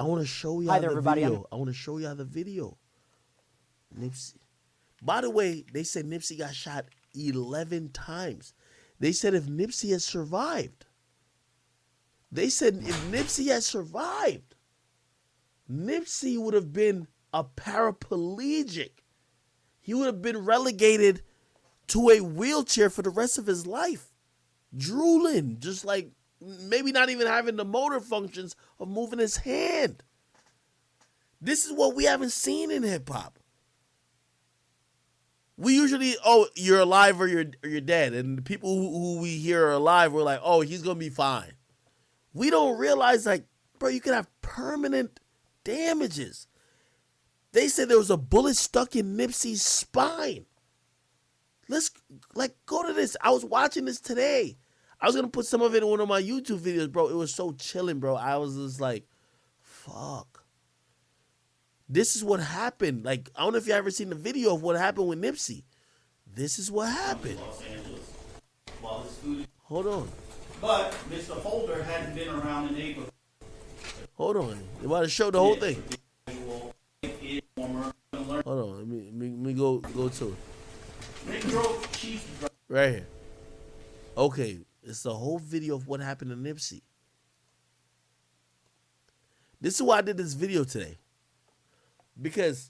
I want to show y'all the video. I want to show y'all the video. Nipsey. By the way, they said Nipsey got shot 11 times. They said if Nipsey had survived, Nipsey would have been a paraplegic. He would have been relegated to a wheelchair for the rest of his life. Drooling, just like maybe not even having the motor functions of moving his hand. This is what we haven't seen in hip hop. We usually, oh, you're alive or you're dead. And the people who we hear are alive, we're like, oh, he's going to be fine. We don't realize, like, bro, you can have permanent damages. They said there was a bullet stuck in Nipsey's spine. Let's, like, go to this. I was watching this today. I was going to put some of it in one of my YouTube videos, bro. It was so chilling, bro. I was just like, fuck. This is what happened. Like, I don't know if you ever seen the video of what happened with Nipsey. This is what happened. Los Angeles. While his food. Hold on. But Mr. Holder hadn't been around the neighborhood. Hold on. You want to show the whole thing? Hold on. Let me go to it. Right here. Okay. It's the whole video of what happened to Nipsey. This is why I did this video today. Because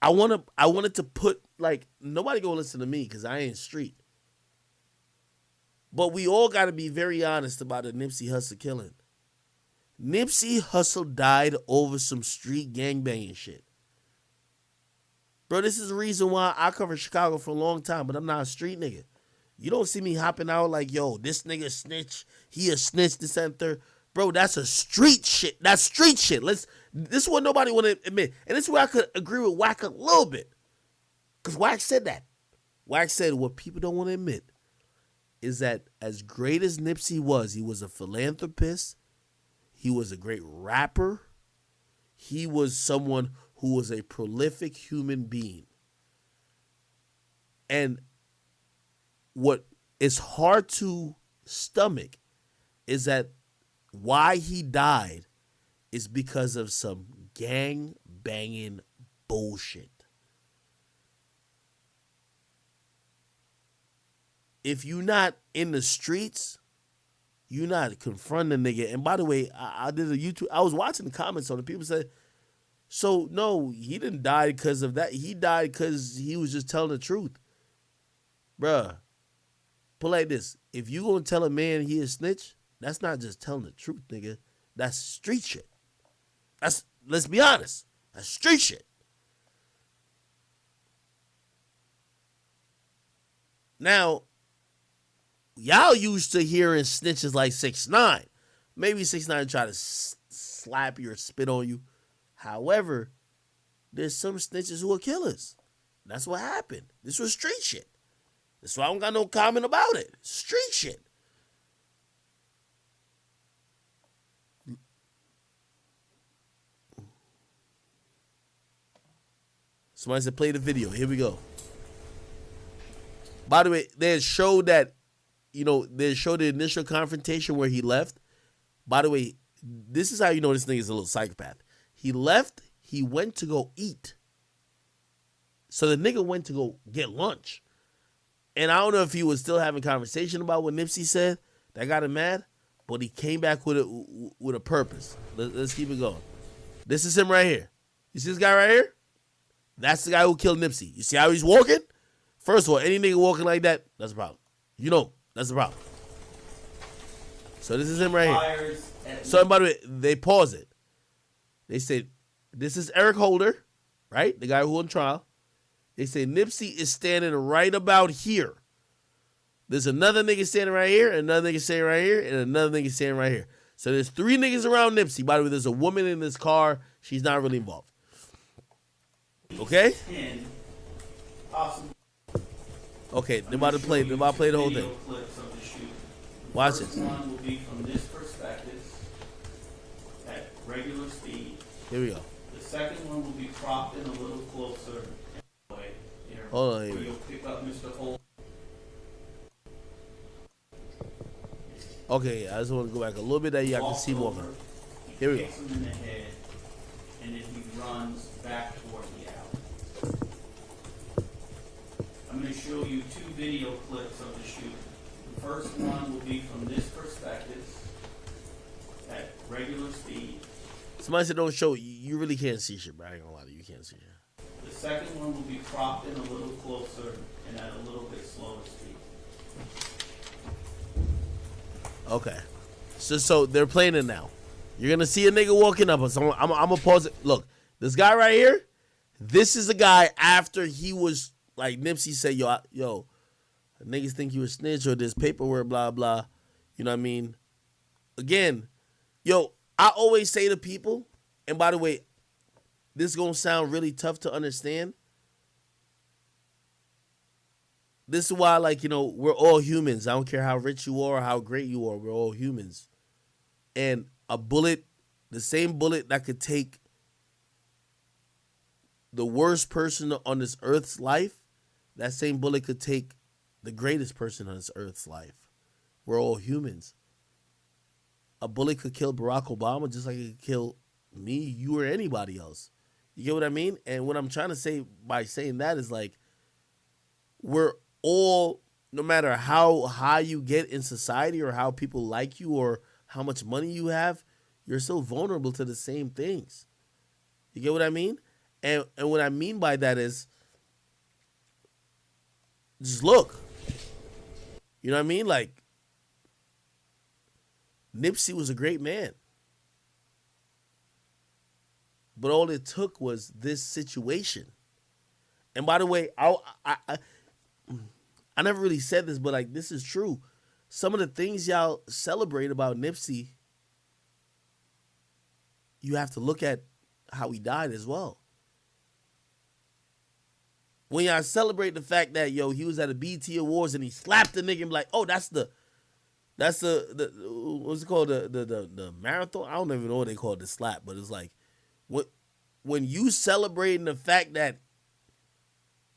I wanted to put, like, nobody gonna listen to me because I ain't street. But we all got to be very honest about the Nipsey Hussle killing. Nipsey Hussle died over some street gangbanging shit. Bro, this is the reason why I covered Chicago for a long time, but I'm not a street nigga. You don't see me hopping out like, yo, this nigga snitch, he a snitch, this and third. Bro, that's a street shit. That's street shit. This is what nobody want to admit. And this is where I could agree with Wack a little bit. Because Wack said that. Wack said what people don't want to admit is that as great as Nipsey was, he was a philanthropist. He was a great rapper. He was someone who was a prolific human being. And what is hard to stomach is that why he died is because of some gang banging bullshit. If you're not in the streets, you're not confronting the nigga. And by the way, I did a YouTube. I was watching the comments on it. People said, so no, he didn't die because of that. He died because he was just telling the truth. Bruh, put like this. If you gonna tell a man he is snitch, that's not just telling the truth, nigga. That's street shit. Let's be honest. That's street shit. Now, y'all used to hearing snitches like 6ix9ine. Maybe 6ix9ine try to slap you or spit on you. However, there's some snitches who are killers. That's what happened. This was street shit. That's why I don't got no comment about it. Street shit. Somebody said play the video. Here we go. By the way, they showed that, they showed the initial confrontation where he left. By the way, this is how you know this nigga is a little psychopath. He left, he went to go eat. So the nigga went to go get lunch. And I don't know if he was still having conversation about what Nipsey said that got him mad, but he came back with a purpose. Let's keep it going. This is him right here. You see this guy right here? That's the guy who killed Nipsey. You see how he's walking? First of all, any nigga walking like that, that's a problem. That's the problem. So this is him right here. So, by the way, they pause it. They said, this is Eric Holder, right? The guy who on trial. They say Nipsey is standing right about here. There's another nigga standing right here, another nigga standing right here, and another nigga standing right here. So there's 3 niggas around Nipsey. By the way, there's a woman in this car. She's not really involved. Okay? Okay, they're about to play the whole thing. Watch it. The first one will be from this perspective at regular speed. Here we go. The second one will be cropped in a little closer. Hold on, where you'll pick up Mr. Holder. Okay, I just want to go back a little bit that y'all can see more. Here we go. Him in the head and then he runs back toward the alley. I'm going to show you two video clips of the shooting. The first one will be from this perspective at regular speed. Somebody said don't show. You really can't see shit, bro. I ain't gonna lie to you. You can't see shit. The second one will be cropped in a little closer and at a little bit slower speed. Okay. So they're playing it now. You're gonna see a nigga walking up. So I'm gonna pause it. Look, this guy right here. This is a guy after he was like Nipsey said, yo, niggas think you a snitch or this paperwork, blah blah. You know what I mean? Again, yo, I always say to people, and by the way, this is gonna sound really tough to understand. This is why, like, you know, we're all humans. I don't care how rich you are or how great you are. We're all humans. And a bullet, the same bullet that could take the worst person on this earth's life, that same bullet could take the greatest person on this earth's life. We're all humans. A bullet could kill Barack Obama just like it could kill me, you, or anybody else. You get what I mean? And what I'm trying to say by saying that is like, we're all, no matter how high you get in society or how people like you or how much money you have, you're still vulnerable to the same things. You get what I mean? And what I mean by that is, just look. You know what I mean? Like, Nipsey was a great man. But all it took was this situation. And by the way, I never really said this, but like, this is true. Some of the things y'all celebrate about Nipsey, you have to look at how he died as well. When y'all celebrate the fact that, yo, he was at a BT Awards and he slapped the nigga and be like, oh, that's the what's it called, the marathon? I don't even know what they call it, the slap, but it's like, when you celebrating the fact that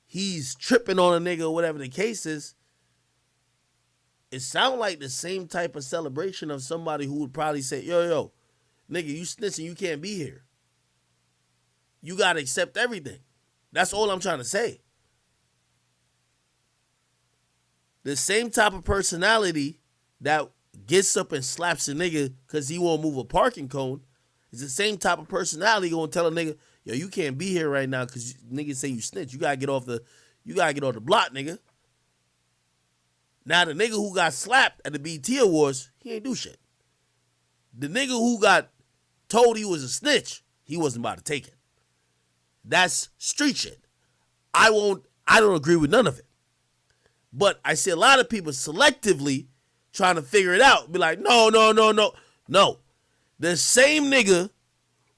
he's tripping on a nigga or whatever the case is, it sounds like the same type of celebration of somebody who would probably say, yo, nigga, you snitching, you can't be here. You got to accept everything. That's all I'm trying to say. The same type of personality that gets up and slaps a nigga because he won't move a parking cone is the same type of personality going to tell a nigga, yo, you can't be here right now because niggas say you snitch. You got to get off the block, nigga. Now, the nigga who got slapped at the BT Awards, he ain't do shit. The nigga who got told he was a snitch, he wasn't about to take it. That's street shit. I don't agree with none of it. But I see a lot of people selectively trying to figure it out. Be like, no. No. The same nigga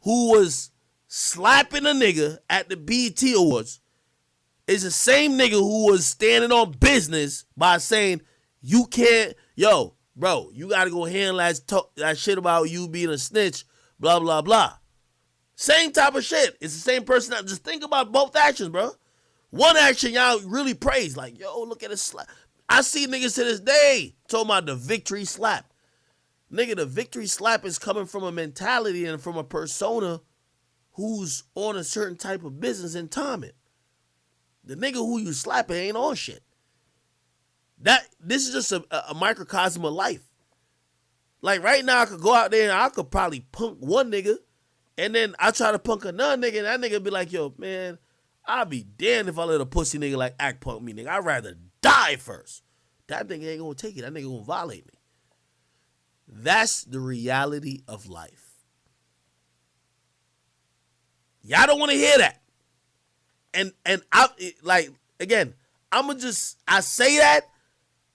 who was slapping a nigga at the BT Awards is the same nigga who was standing on business by saying, you can't, yo, bro, you got to go handle that shit about you being a snitch, blah, blah, blah. Same type of shit. It's the same person. Just think about both actions, bro. One action y'all really praise, like, yo, look at this slap. I see niggas to this day talking about the victory slap. Nigga, the victory slap is coming from a mentality and from a persona who's on a certain type of business and timing. The nigga who you slapping ain't on shit. This is just a microcosm of life. Like right now, I could go out there and I could probably punk one nigga, and then I try to punk another nigga, and that nigga be like, yo, man, I'll be damned if I let a pussy nigga like act punk me, nigga. I'd rather die first. That nigga ain't gonna take it. That nigga gonna violate me. That's the reality of life. Y'all don't want to hear that. And I like, again, I say that,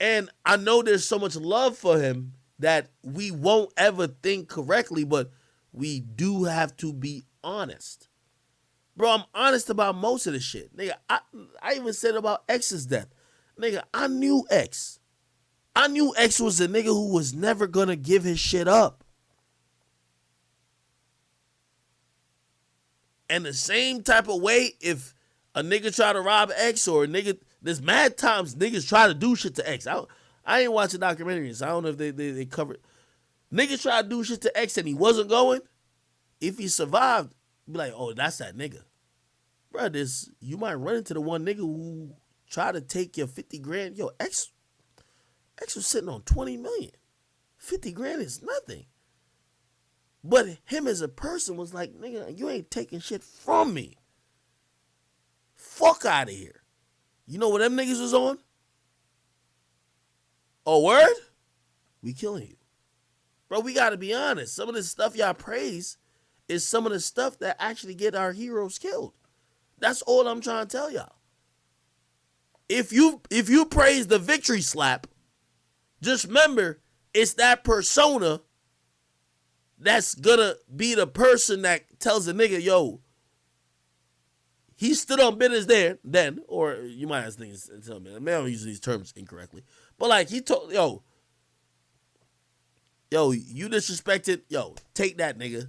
and I know there's so much love for him that we won't ever think correctly, but we do have to be honest. Bro, I'm honest about most of the shit. Nigga, I even said about X's death. Nigga, I knew X. I knew X was a nigga who was never gonna give his shit up. And the same type of way, if a nigga try to rob X or a nigga, there's mad times niggas try to do shit to X. I ain't watching documentaries. I don't know if they covered. Niggas try to do shit to X and he wasn't going. If he survived, Be like, oh, that's that nigga. Bro, you might run into the one nigga who try to take your 50 grand. Yo, X was sitting on 20 million. 50 grand is nothing. But him as a person was like, nigga, you ain't taking shit from me. Fuck out of here. You know what them niggas was on? Oh, word? We killing you. Bro, we got to be honest. Some of the stuff y'all praise is some of the stuff that actually get our heroes killed. That's all I'm trying to tell y'all. If you praise the victory slap, just remember, it's that persona that's gonna be the person that tells the nigga, yo, he stood on business there, then, or you might have things to tell me. I may use these terms incorrectly. But like he told, yo, you disrespected, yo, take that, nigga.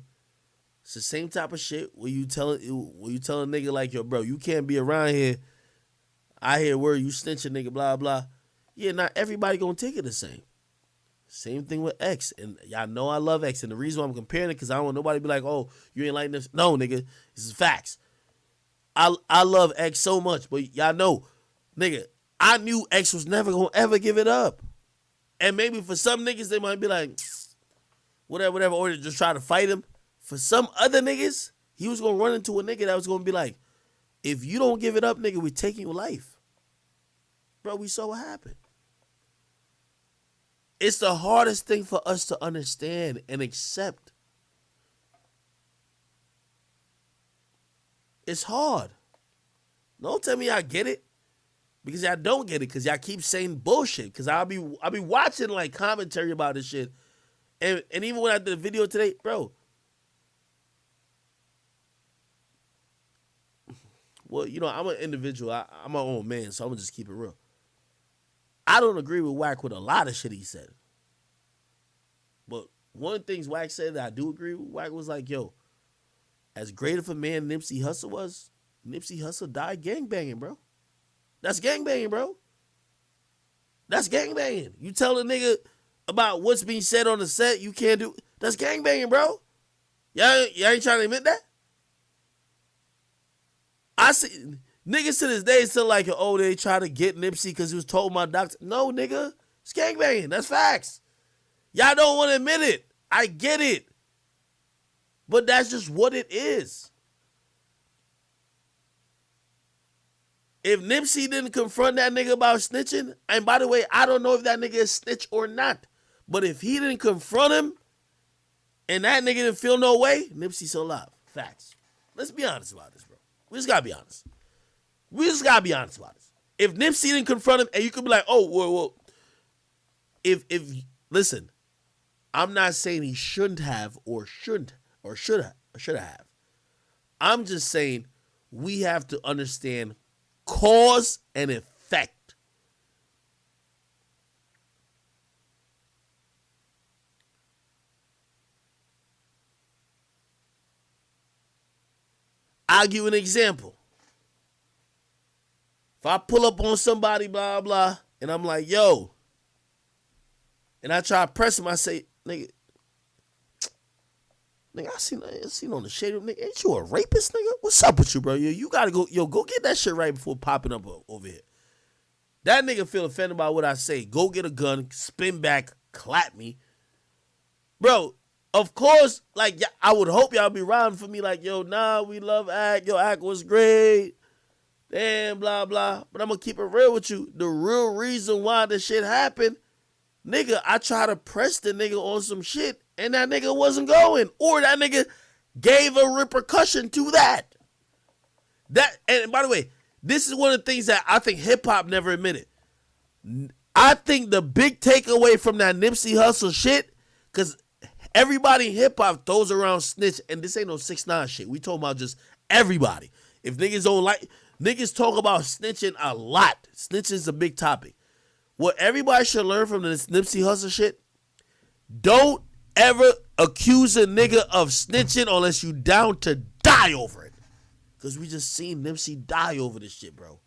It's the same type of shit where you tell a nigga like, yo, bro, you can't be around here. I hear word you snitching, nigga, blah, blah. Yeah, not everybody gonna take it the same. Same thing with X. And y'all know I love X. And the reason why I'm comparing it, because I don't want nobody to be like, oh, you ain't like this. No, nigga, this is facts. I love X so much, but y'all know, nigga, I knew X was never gonna ever give it up. And maybe for some niggas, they might be like, whatever, or just try to fight him. For some other niggas, he was gonna run into a nigga that was gonna be like, if you don't give it up, nigga, we taking your life. Bro, we saw what happened. It's the hardest thing for us to understand and accept. It's hard. Don't tell me I get it, because y'all don't get it, because y'all keep saying bullshit. Because I'll be watching like commentary about this shit, and even when I did the video today, bro. Well, you know, I'm an individual. I'm my own man, so I'm gonna just keep it real. I don't agree with Wack with a lot of shit he said. But one of the things Wack said that I do agree with, Wack was like, yo, as great of a man Nipsey Hussle was, Nipsey Hussle died gangbanging, bro. That's gangbanging, bro. That's gangbanging. You tell a nigga about what's being said on the set, you can't do. That's gangbanging, bro. Y'all ain't trying to admit that? I see niggas to this day still like, oh, they try to get Nipsey because he was told my doctor. No, nigga. It's gangbanging. That's facts. Y'all don't want to admit it. I get it. But that's just what it is. If Nipsey didn't confront that nigga about snitching, and by the way, I don't know if that nigga is snitch or not, but if he didn't confront him and that nigga didn't feel no way, Nipsey's still alive. Facts. Let's be honest about this, bro. We just gotta be honest. About this. If Nipsey didn't confront him, and you could be like, oh, well, if listen, I'm not saying he shouldn't have or should have. I'm just saying we have to understand cause and effect. I'll give you an example. If I pull up on somebody, blah, blah, and I'm like, yo, and I try to press him, I say, nigga, I seen on the shade of nigga, ain't you a rapist, nigga? What's up with you, bro? You gotta go get that shit right before popping up over here. That nigga feel offended by what I say. Go get a gun, spin back, clap me. Bro, of course, like, I would hope y'all be riding for me like, yo, nah, we love Ak. Yo, Ak was great. Damn, blah, blah. But I'm going to keep it real with you. The real reason why this shit happened, nigga, I try to press the nigga on some shit, and that nigga wasn't going. Or that nigga gave a repercussion to that. And by the way, this is one of the things that I think hip-hop never admitted. I think the big takeaway from that Nipsey Hussle shit, because everybody in hip-hop throws around snitch, and this ain't no 6ix9ine shit. We talking about just everybody. If niggas don't like, niggas talk about snitching a lot. Snitching is a big topic. What everybody should learn from this Nipsey Hussle shit, don't ever accuse a nigga of snitching unless you down to die over it. Because we just seen Nipsey die over this shit, bro.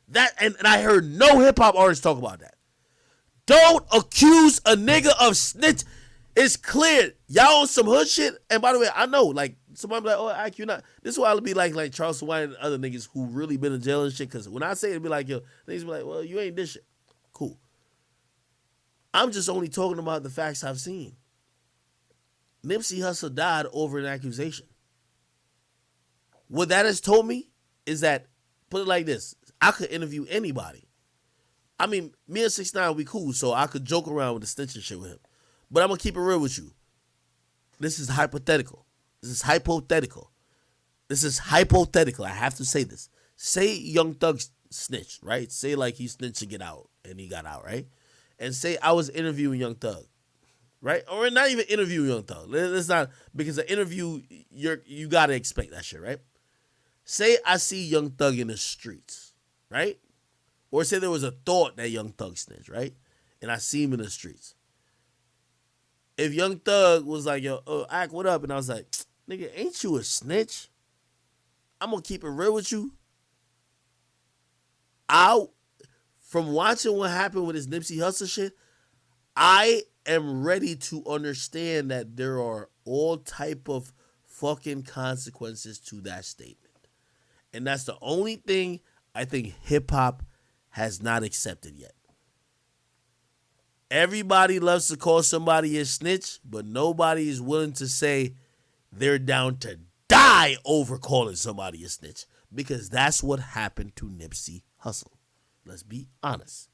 That and I heard no hip-hop artists talk about that. Don't accuse a nigga of snitch. It's clear. Y'all on some hood shit. And by the way, I know, like, somebody be like, oh, Ike, you're not. This is why I'll be like Charles White and other niggas who really been in jail and shit. Because when I say it, be like, yo, niggas be like, well, you ain't this shit. Cool. I'm just only talking about the facts I've seen. Nipsey Hussle died over an accusation. What that has told me is that, put it like this, I could interview anybody. I mean, me and 6ix9ine, we cool, so I could joke around with the snitch and shit with him. But I'm going to keep it real with you. This is hypothetical. This is hypothetical. This is hypothetical. I have to say this. Say Young Thug snitched, right? Say like he snitched to get out, and he got out, right? And say I was interviewing Young Thug, right? Or not even interviewing Young Thug. Let's not, because an interview, you got to expect that shit, right? Say I see Young Thug in the streets, right? Or say there was a thought that Young Thug snitched, right? And I see him in the streets. If Young Thug was like, yo, Ak, what up? And I was like, nigga, ain't you a snitch? I'm going to keep it real with you. From watching what happened with this Nipsey Hussle shit, I am ready to understand that there are all type of fucking consequences to that statement. And that's the only thing I think hip-hop has not accepted yet. Everybody loves to call somebody a snitch, but nobody is willing to say they're down to die over calling somebody a snitch, because that's what happened to Nipsey Hussle. Let's be honest.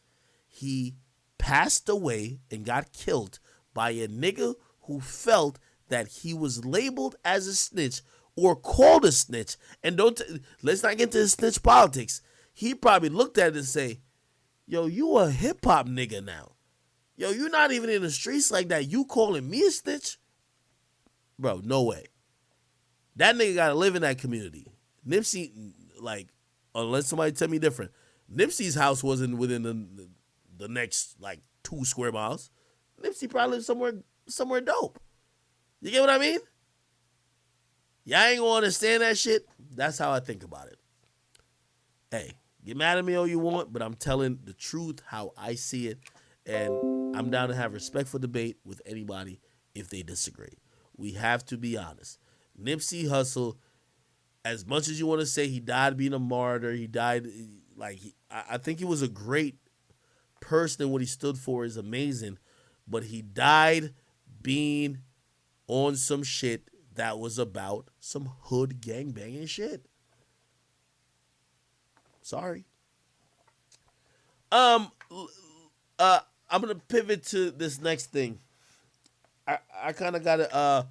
He passed away and got killed by a nigga who felt that he was labeled as a snitch or called a snitch. And let's not get into the snitch politics. He probably looked at it and say, yo, you a hip-hop nigga now. Yo, you not even in the streets like that. You calling me a snitch? Bro, no way. That nigga got to live in that community. Nipsey, like, unless somebody tell me different, Nipsey's house wasn't within the next, like, 2 square miles. Nipsey probably lived somewhere dope. You get what I mean? Y'all ain't gonna understand that shit. That's how I think about it. Hey, get mad at me all you want, but I'm telling the truth how I see it. And I'm down to have respectful debate with anybody if they disagree. We have to be honest. Nipsey Hussle, as much as you want to say he died being a martyr, he died, like, I think he was a great person, and what he stood for is amazing, but he died being on some shit that was about some hood gangbanging shit. Sorry. I'm gonna pivot to this next thing. I kind of gotta